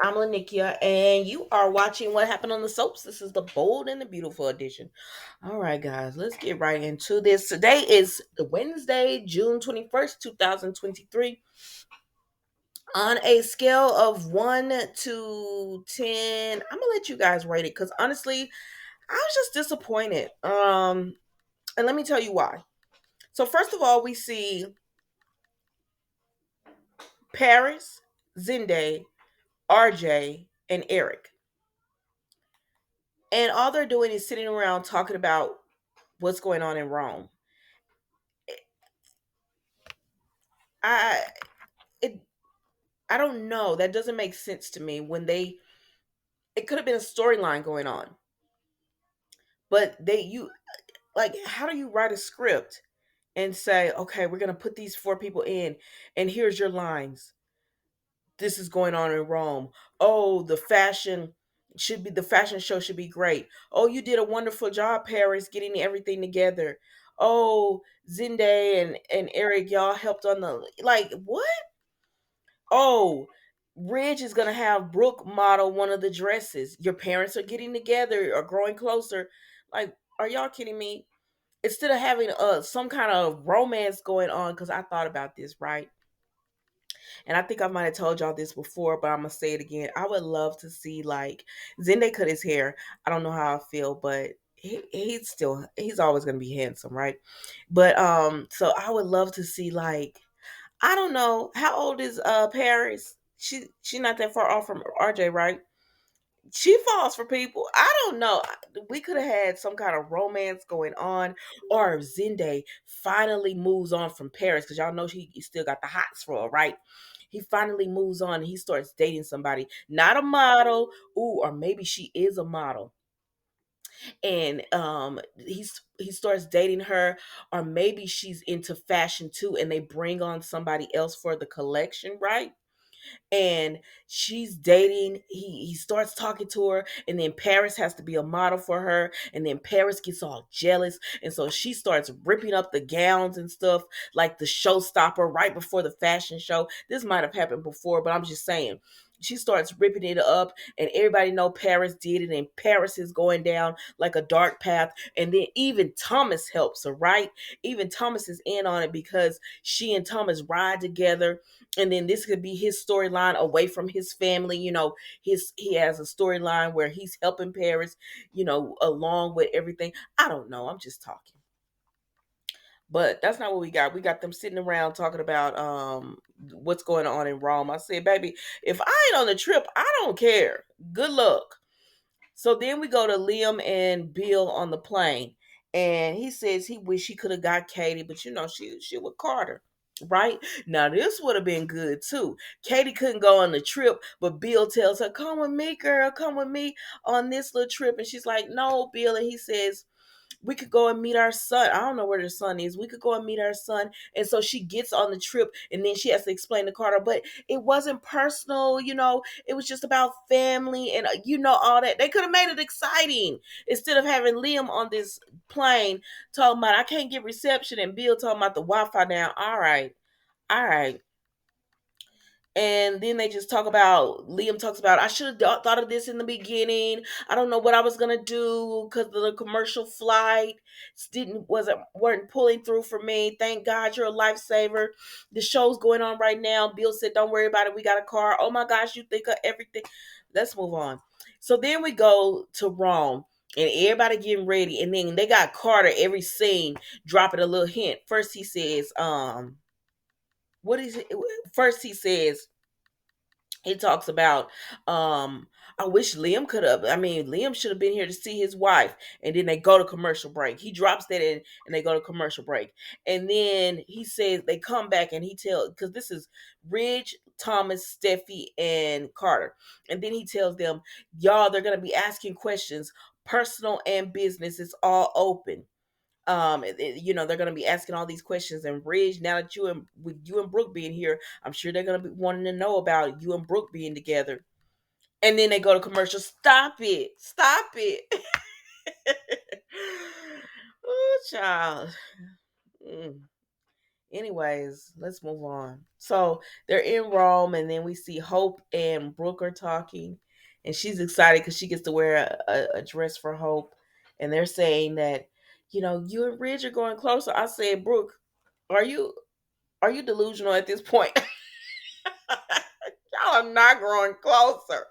I'm Lanikia, and you are watching What Happened on the Soaps. This is the Bold and the Beautiful edition. All right, guys, let's get right into this. Today is Wednesday, June 21st, 2023. On a scale of 1 to 10, I'm going to let you guys rate it because honestly, I was just disappointed. And let me tell you why. So, first of all, we see Paris, Zende, RJ, and Eric. And all they're doing is sitting around talking about what's going on in Rome. I it I don't know. That doesn't make sense to me when they it could have been a storyline going on. But they you like how do you write a script and say, "Okay, we're going to put these four people in and here's your lines. This is going on in Rome. Oh, the fashion show should be great. Oh, you did a wonderful job, Paris, getting everything together. Oh, Zende and Eric, y'all helped on the like what? Oh, Ridge is gonna have Brooke model one of the dresses. Your parents are getting together or growing closer. Like, are y'all kidding me? Instead of having some kind of romance going on, because I thought about this, right? And I think I might have told y'all this before, but I'm gonna say it again. I would love to see like Zende cut his hair. I don't know how I feel, but he's always gonna be handsome, right? But so I would love to see like I don't know how old is Paris. She not that far off from RJ, right? She falls for people. I don't know. We could have had some kind of romance going on, or Zende finally moves on from Paris because y'all know he still got the hots for her, right? He finally moves on. And he starts dating somebody, not a model. Ooh, or maybe she is a model, and he starts dating her, or maybe she's into fashion too, and they bring on somebody else for the collection, right? And she's dating he starts talking to her, and then Paris has to be a model for her, and then Paris gets all jealous, and so she starts ripping up the gowns and stuff like the showstopper right before the fashion show. This might have happened before, but I'm just saying she starts ripping it up, and everybody know Paris did it, and Paris is going down like a dark path. And then even Thomas helps her, right? Even Thomas is in on it because she and Thomas ride together, and then this could be his storyline away from his family. He has a storyline where he's helping Paris, along with everything. I don't know, I'm just talking, but that's not what we got. We got them sitting around talking about what's going on in Rome. I said, baby, if I ain't on the trip, I don't care. Good luck. So then we go to Liam and Bill on the plane, and he says he wish he could have got Katie, but she with Carter. Right now, this would have been good too. Katie couldn't go on the trip, but Bill tells her, "Come with me, girl. Come with me on this little trip." And she's like, "No, Bill." And he says, we could go and meet our son. I don't know where their son is. We could go and meet our son. And so she gets on the trip, and then she has to explain to Carter, but it wasn't personal, it was just about family and all that. They could have made it exciting instead of having Liam on this plane talking about I can't get reception, and Bill talking about the Wi-Fi down. All right. All right. And then they just talk about Liam talks about I should have thought of this in the beginning. I don't know what I was gonna do because the commercial flight didn't wasn't weren't pulling through for me. Thank God you're a lifesaver. The show's going on right now. Bill said, "Don't worry about it. We got a car." Oh my gosh, you think of everything. Let's move on. So then we go to Rome. And everybody getting ready, and then they got Carter every scene dropping a little hint. First he says, what is it? First he says he talks about I wish Liam could have, Liam should have been here to see his wife. And then they go to commercial break. He drops that in, and they go to commercial break. And then he says they come back, and he tells, because this is Ridge, Thomas, Steffi, and Carter. And then he tells them, y'all, they're gonna be asking questions, personal and business. It's all open. They're going to be asking all these questions, and Ridge, now that with you and Brooke being here, I'm sure they're going to be wanting to know about you and Brooke being together. And then they go to commercial. Stop it. Oh, child. Mm. Anyways, let's move on. So they're in Rome, and then we see Hope and Brooke are talking, and she's excited because she gets to wear a dress for Hope, and they're saying that, you and Ridge are going closer. I said, Brooke, are you delusional at this point? Y'all are not growing closer.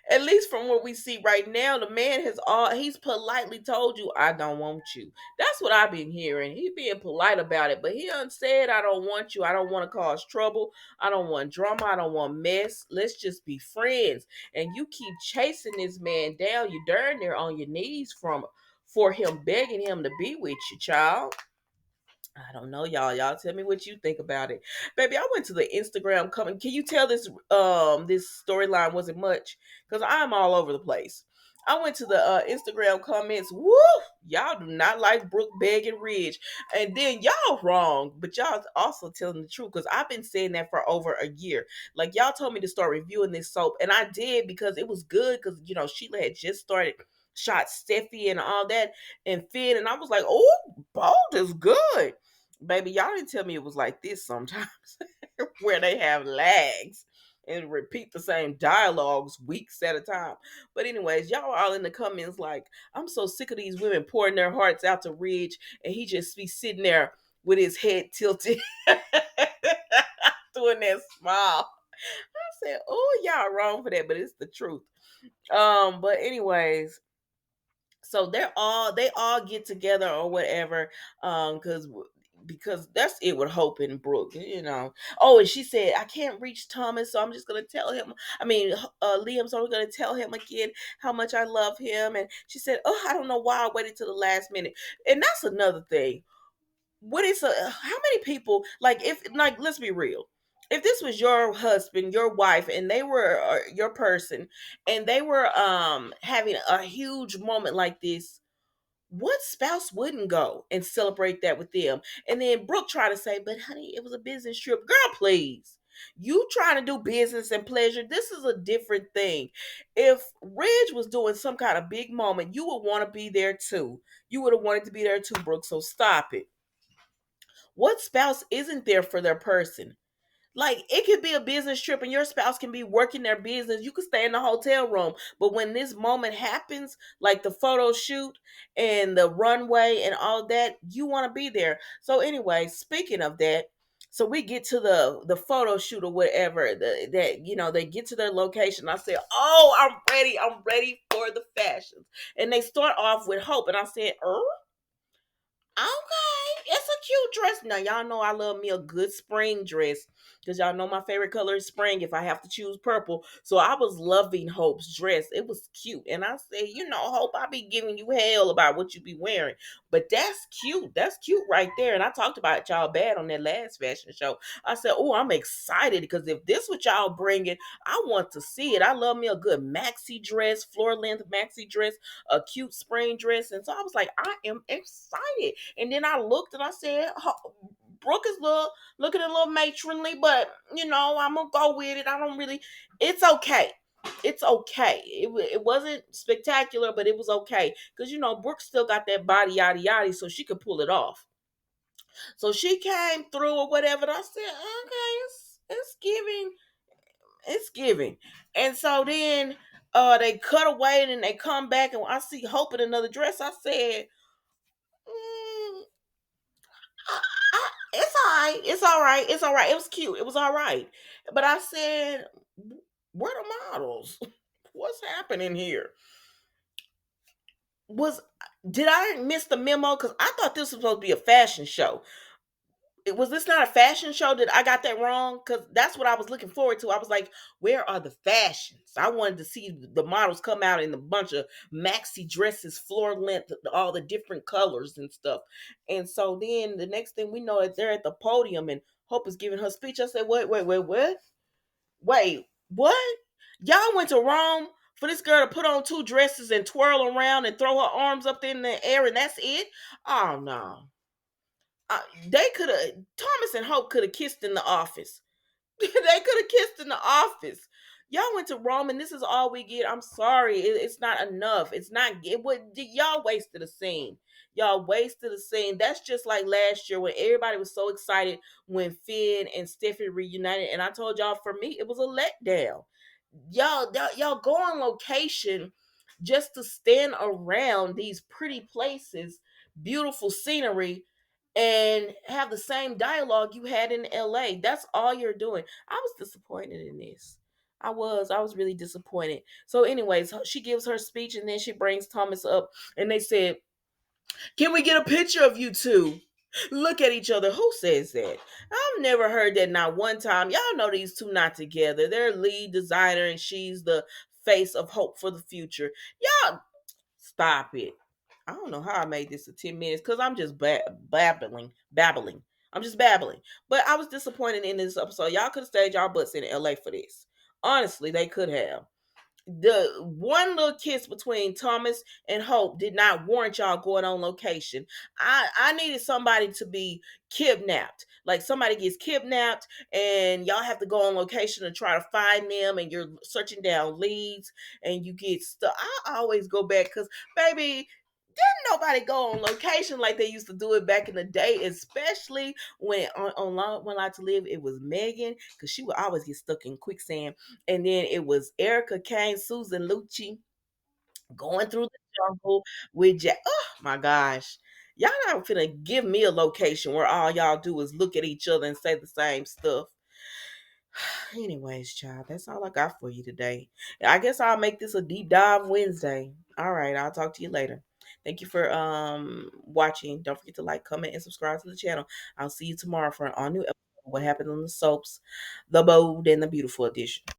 At least from what we see right now, the man he's politely told you, I don't want you. That's what I've been hearing. He being polite about it, but he done said, I don't want you. I don't want to cause trouble. I don't want drama. I don't want mess. Let's just be friends. And you keep chasing this man down. You darn near on your knees for him, begging him to be with you, child. I don't know, y'all. Y'all tell me what you think about it. Baby, I went to the Instagram comment. Can you tell this storyline wasn't much? Because I'm all over the place. I went to the Instagram comments. Woo! Y'all do not like Brooke, Beg, and Ridge. And then y'all wrong, but y'all also telling the truth. Because I've been saying that for over a year. Like, y'all told me to start reviewing this soap. And I did because it was good. Because, Sheila had just started shot Steffi and all that and Finn. And I was like, oh, Bold is good. Baby, y'all didn't tell me it was like this sometimes, where they have lags and repeat the same dialogues weeks at a time. But anyways, y'all are all in the comments like, I'm so sick of these women pouring their hearts out to Ridge, and he just be sitting there with his head tilted, doing that smile. I said, oh, y'all wrong for that, but it's the truth. But anyways, so they all get together or whatever, because that's it with Hope and Brooke. Oh, and she said, I can't reach Thomas, so I'm just gonna tell him, I mean, Liam, so I'm gonna tell him again how much I love him. And she said, oh, I don't know why I waited till the last minute. And that's another thing. How many people, like, if, like, let's be real, if this was your husband, your wife, and they were your person, and they were having a huge moment like this, what spouse wouldn't go and celebrate that with them? And then Brooke tried to say, but honey, it was a business trip. Girl, please. You trying to do business and pleasure. This is a different thing. If Ridge was doing some kind of big moment, you would want to be there too. You would have wanted to be there too, Brooke. So stop it. What spouse isn't there for their person? Like, it could be a business trip and your spouse can be working their business. You could stay in the hotel room. But when this moment happens, like the photo shoot and the runway and all that, you want to be there. So anyway, speaking of that, so we get to the photo shoot or whatever, they get to their location. I said, oh, I'm ready for the fashions. And they start off with Hope. And I said, okay, it's a cute dress. Now y'all know I love me a good spring dress because y'all know my favorite color is spring. If I have to choose purple, so I was loving Hope's dress. It was cute, and I said, Hope, I be giving you hell about what you be wearing, but that's cute. That's cute right there. And I talked about y'all bad on that last fashion show. I said, oh, I'm excited because if this what y'all bringing, I want to see it. I love me a good maxi dress, floor length maxi dress, a cute spring dress, and so I was like, I am excited. And then I looked and I said, Brooke is looking a little matronly, but I'm gonna go with it. I don't really. It's okay. It's okay. It wasn't spectacular, but it was okay because Brooke still got that body yada yada, so she could pull it off. So she came through or whatever. And I said, okay, it's giving, it's giving. And so then they cut away and then they come back and I see Hope in another dress. I said, mm, it's all right. It's all right. It's all right. It was cute. It was all right. But I said, where the models? What's happening here? Was did I miss the memo? Because I thought this was supposed to be a fashion show. Was this not a fashion show? Did I got that wrong? Because that's what I was looking forward to. I was like, where are the fashions? I wanted to see the models come out in a bunch of maxi dresses, floor length, all the different colors and stuff. And so then the next thing we know is they're at the podium and Hope is giving her speech. I said, wait, what? Wait, what? Y'all went to Rome for this girl to put on two dresses and twirl around and throw her arms up in the air and that's it? Oh, no. They could have, Thomas and Hope could have kissed in the office. They could have kissed in the office. Y'all went to Rome, and this is all we get. I'm sorry, it's not enough. It's not. It would y'all wasted a scene. Y'all wasted a scene. That's just like last year when everybody was so excited when Finn and Stephanie reunited, and I told y'all for me it was a letdown. Y'all go on location just to stand around these pretty places, beautiful scenery, and have the same dialogue you had in LA. That's all you're doing. I was disappointed in this. I was really disappointed. So, anyways, she gives her speech and then she brings Thomas up and they said, "Can we get a picture of you two? Look at each other." Who says that? I've never heard that not one time. Y'all know these two not together. They're lead designer and she's the face of hope for the future. Y'all stop it. I don't know how I made this a 10 minutes because I'm just babbling. I'm just babbling. But I was disappointed in this episode. Y'all could have stayed y'all butts in LA for this. Honestly, they could have. The one little kiss between Thomas and Hope did not warrant y'all going on location. I needed somebody to be kidnapped. Like somebody gets kidnapped and y'all have to go on location to try to find them and you're searching down leads and you get stuck. I always go back because baby, nobody go on location like they used to do it back in the day, especially when on One Life to Live, it was Megan, because she would always get stuck in quicksand. And then it was Erica Kane, Susan Lucci going through the jungle with Jack. Oh my gosh. Y'all not finna give me a location where all y'all do is look at each other and say the same stuff. Anyways, child, that's all I got for you today. I guess I'll make this a deep dive Wednesday. All right, I'll talk to you later. Thank you for watching. Don't forget to like, comment, and subscribe to the channel. I'll see you tomorrow for an all new episode of What Happened on the Soaps, The Bold and the Beautiful edition.